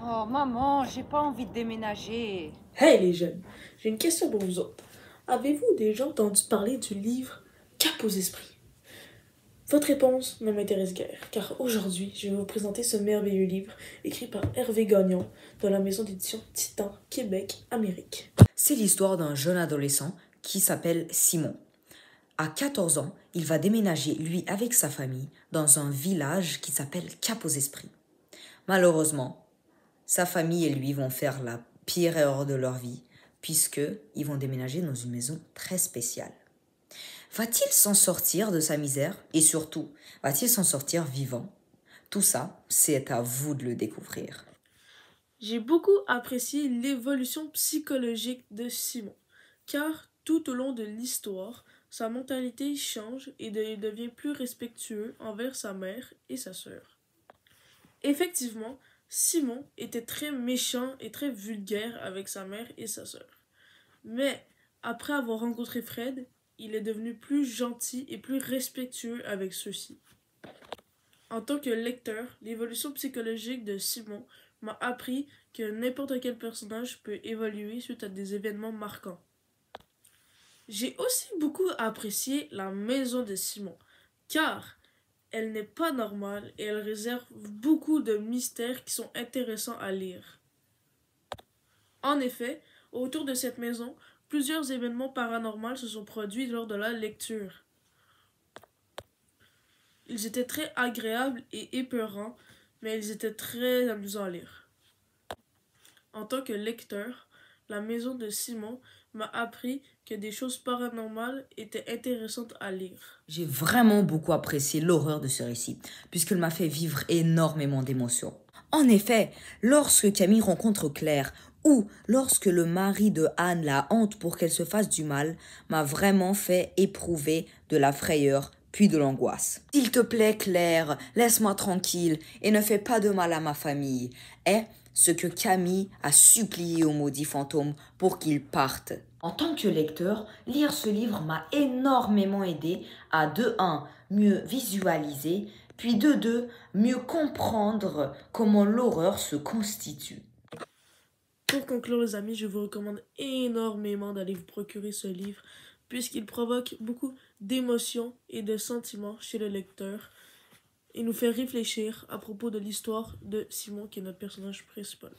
Oh maman, j'ai pas envie de déménager. Hey les jeunes, j'ai une question pour vous autres. Avez-vous déjà entendu parler du livre Cap aux esprits? Votre réponse ne m'intéresse guère, car aujourd'hui, je vais vous présenter ce merveilleux livre écrit par Hervé Gagnon de la maison d'édition Titan, Québec, Amérique. C'est l'histoire d'un jeune adolescent qui s'appelle Simon. À 14 ans, il va déménager, lui, avec sa famille, dans un village qui s'appelle Cap aux Esprits. Malheureusement, sa famille et lui vont faire la pire erreur de leur vie, puisqu'ils vont déménager dans une maison très spéciale. Va-t-il s'en sortir de sa misère et surtout, va-t-il s'en sortir vivant? Tout ça, c'est à vous de le découvrir. J'ai beaucoup apprécié l'évolution psychologique de Simon, car tout au long de l'histoire, sa mentalité change et il devient plus respectueux envers sa mère et sa sœur. Effectivement, Simon était très méchant et très vulgaire avec sa mère et sa sœur. Mais après avoir rencontré Fred, il est devenu plus gentil et plus respectueux avec ceux-ci. En tant que lecteur, l'évolution psychologique de Simon m'a appris que n'importe quel personnage peut évoluer suite à des événements marquants. J'ai aussi beaucoup apprécié la maison de Simon, car elle n'est pas normale et elle réserve beaucoup de mystères qui sont intéressants à lire. En effet, autour de cette maison, plusieurs événements paranormaux se sont produits lors de la lecture. Ils étaient très agréables et épeurants, mais ils étaient très amusants à lire. En tant que lecteur, la maison de Simon m'a appris que des choses paranormales étaient intéressantes à lire. J'ai vraiment beaucoup apprécié l'horreur de ce récit, puisqu'il m'a fait vivre énormément d'émotions. En effet, lorsque Camille rencontre Claire, ou lorsque le mari de Anne la hante pour qu'elle se fasse du mal, m'a vraiment fait éprouver de la frayeur, puis de l'angoisse. S'il te plaît, Claire, laisse-moi tranquille et ne fais pas de mal à ma famille, est ce que Camille a supplié au maudit fantôme pour qu'il parte. En tant que lecteur, lire ce livre m'a énormément aidé à de un mieux visualiser, puis de 2 mieux comprendre comment l'horreur se constitue. Pour conclure, les amis, je vous recommande énormément d'aller vous procurer ce livre, puisqu'il provoque beaucoup d'émotions et de sentiments chez le lecteur et nous fait réfléchir à propos de l'histoire de Simon, qui est notre personnage principal.